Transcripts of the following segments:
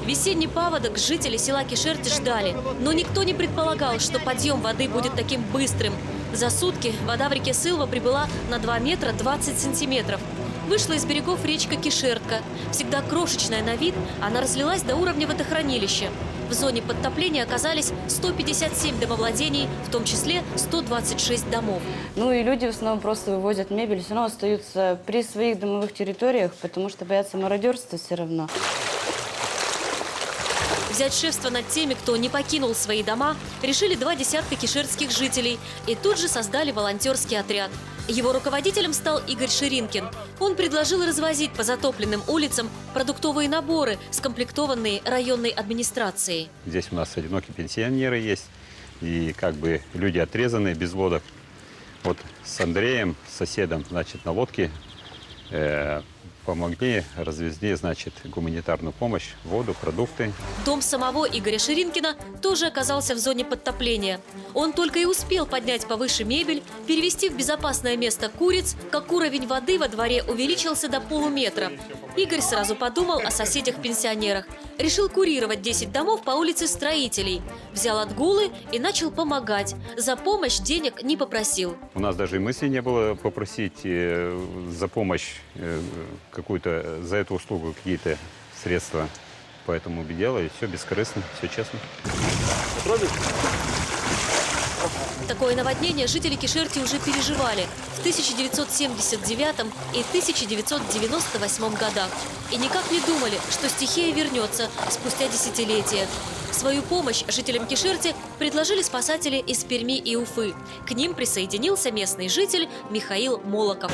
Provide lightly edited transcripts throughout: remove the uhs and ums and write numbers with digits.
Весенний паводок жители села Кишерти ждали, но никто не предполагал, что подъем воды будет таким быстрым. За сутки вода в реке Сылва прибыла на 2 метра 20 сантиметров. Вышла из берегов речка Кишертка. Всегда крошечная на вид, она разлилась до уровня водохранилища. В зоне подтопления оказались 157 домовладений, в том числе 126 домов. Ну и люди в основном просто вывозят мебель, все равно остаются при своих домовых территориях, потому что боятся мародерства все равно. Взять шефство над теми, кто не покинул свои дома, решили 2 десятка кишертских жителей и тут же создали волонтерский отряд. Его руководителем стал Игорь Ширинкин. Он предложил развозить по затопленным улицам продуктовые наборы, скомплектованные районной администрацией. Здесь у нас одинокие пенсионеры есть, и как бы люди отрезанные, без лодок. Вот с Андреем, соседом, значит, на лодке помогли, развезли, значит, гуманитарную помощь, воду, продукты. Дом самого Игоря Ширинкина тоже оказался в зоне подтопления. Он только и успел поднять повыше мебель, перевести в безопасное место куриц, как уровень воды во дворе увеличился до полуметра. Игорь сразу подумал о соседях-пенсионерах. Решил курировать 10 домов по улице Строителей. Взял отгулы и начал помогать. За помощь денег не попросил. У нас даже и мысли не было попросить за помощь какую-то, за эту услугу какие-то средства. Поэтому делали все бескорыстно, все честно. Такое наводнение жители Кишерти уже переживали в 1979 и 1998 годах. И никак не думали, что стихия вернется спустя десятилетия. Свою помощь жителям Кишерти предложили спасатели из Перми и Уфы. К ним присоединился местный житель Михаил Молоков.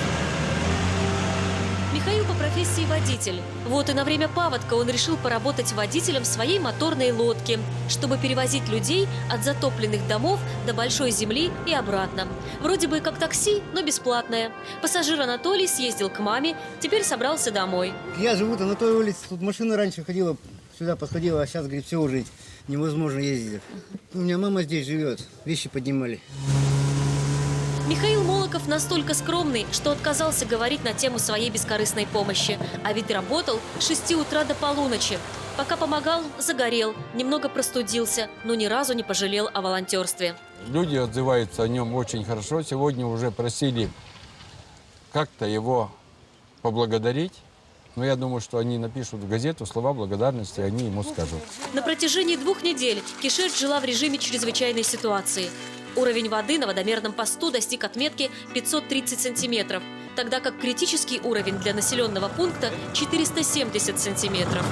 Михаил по профессии водитель. Вот и на время паводка он решил поработать водителем своей моторной лодки, чтобы перевозить людей от затопленных домов до большой земли и обратно. Вроде бы как такси, но бесплатное. Пассажир Анатолий съездил к маме, теперь собрался домой. Я живу на той улице, тут машина раньше ходила, сюда подходила, а сейчас, говорит, все уже невозможно ездить. У меня мама здесь живет, вещи поднимали. Михаил Молоков настолько скромный, что отказался говорить на тему своей бескорыстной помощи. А ведь работал с 6 утра до полуночи. Пока помогал, загорел, немного простудился, но ни разу не пожалел о волонтерстве. Люди отзываются о нем очень хорошо. Сегодня уже просили как-то его поблагодарить. Но я думаю, что они напишут в газету слова благодарности, они ему скажут. На протяжении 2 недель Кишерт жила в режиме чрезвычайной ситуации. Уровень воды на водомерном посту достиг отметки 530 сантиметров, тогда как критический уровень для населенного пункта 470 сантиметров.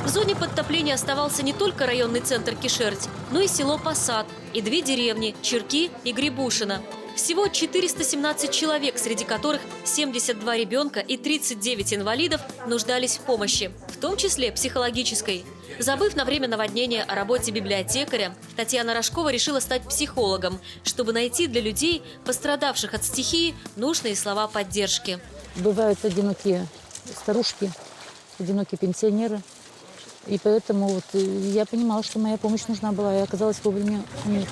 В зоне подтопления оставался не только районный центр Кишерти, но и село Посад и 2 деревни – Черки и Грибушино. Всего 417 человек, среди которых 72 ребенка и 39 инвалидов нуждались в помощи, в том числе психологической. Забыв на время наводнения о работе библиотекаря, Татьяна Рожкова решила стать психологом, чтобы найти для людей, пострадавших от стихии, нужные слова поддержки. Бывают одинокие старушки, одинокие пенсионеры. И поэтому вот я понимала, что моя помощь нужна была, и оказалась вовремя у них.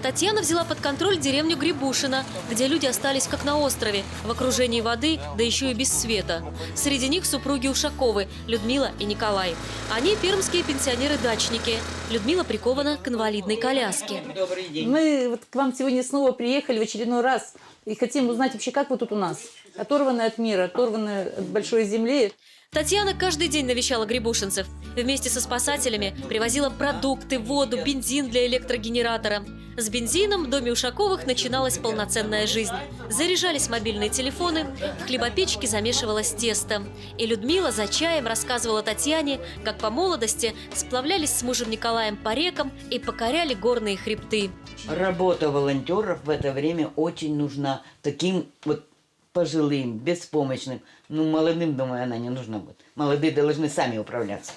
Татьяна взяла под контроль деревню Грибушино, где люди остались как на острове, в окружении воды, да еще и без света. Среди них супруги Ушаковы, Людмила и Николай. Они пермские пенсионеры-дачники. Людмила прикована к инвалидной коляске. Добрый день. Мы вот к вам сегодня снова приехали в очередной раз и хотим узнать вообще, как вы тут у нас. Оторванные от мира, оторванные от большой земли. Татьяна каждый день навещала грибушинцев. Вместе со спасателями привозила продукты, воду, бензин для электрогенератора. С бензином в доме Ушаковых начиналась полноценная жизнь. Заряжались мобильные телефоны, в хлебопечке замешивалось тесто. И Людмила за чаем рассказывала Татьяне, как по молодости сплавлялись с мужем Николаем по рекам и покоряли горные хребты. Работа волонтеров в это время очень нужна таким вот пожилым, беспомощным. Ну, молодым, думаю, она не нужна будет. Молодые должны сами управляться.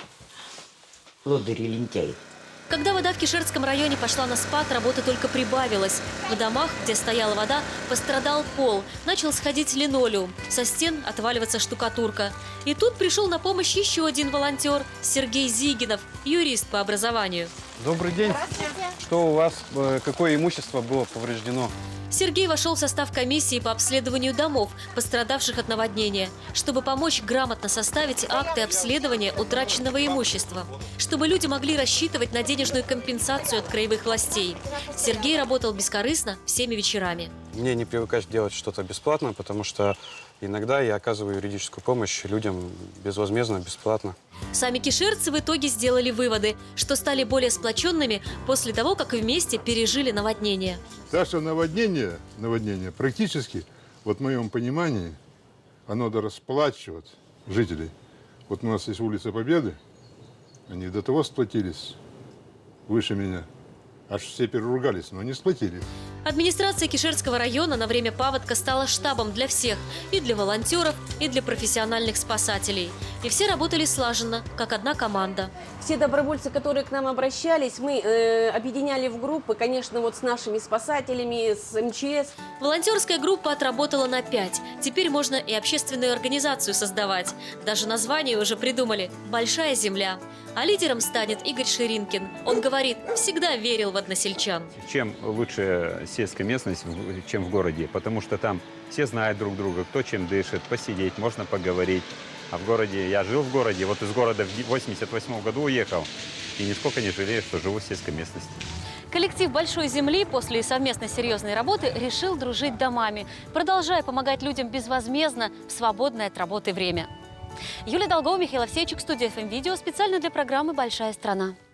Лодыри, лентяи. Когда вода в Кишертском районе пошла на спад, работа только прибавилась. В домах, где стояла вода, пострадал пол, начал сходить линолеум, со стен отваливаться штукатурка. И тут пришел на помощь еще один волонтер – Сергей Зигинов, юрист по образованию. Добрый день. Что у вас, какое имущество было повреждено? Сергей вошел в состав комиссии по обследованию домов, пострадавших от наводнения, чтобы помочь грамотно составить акты обследования утраченного имущества, чтобы люди могли рассчитывать на денежную компенсацию от краевых властей. Сергей работал бескорыстно всеми вечерами. Мне не привыкать делать что-то бесплатно, потому что иногда я оказываю юридическую помощь людям безвозмездно, бесплатно. Сами киширцы в итоге сделали выводы, что стали более сплоченными после того, как вместе пережили наводнение. Так что наводнение практически, вот в моем понимании, оно надо расплачивать жителей. Вот у нас есть улица Победы, они до того сплотились выше меня, аж все переругались, но не сплотились. Администрация Киширского района на время паводка стала штабом для всех, и для волонтеров, и для профессиональных спасателей. И все работали слаженно, как одна команда. Все добровольцы, которые к нам обращались, мы объединяли в группы, конечно, вот с нашими спасателями, с МЧС. Волонтерская группа отработала на 5. Теперь можно и общественную организацию создавать. Даже название уже придумали «Большая земля». А лидером станет Игорь Ширинкин. Он говорит, всегда верил в односельчан. Чем лучше сельская местность, чем в городе, потому что там все знают друг друга, кто чем дышит, посидеть, можно поговорить. А в городе, я жил в городе, вот из города в 88 году уехал, и нисколько не жалею, что живу в сельской местности. Коллектив «Большой земли» после совместной серьезной работы решил дружить домами, продолжая помогать людям безвозмездно в свободное от работы время. Юлия Долгова, Михаил Овсейчук, студия ФМ Видео, специально для программы «Большая страна».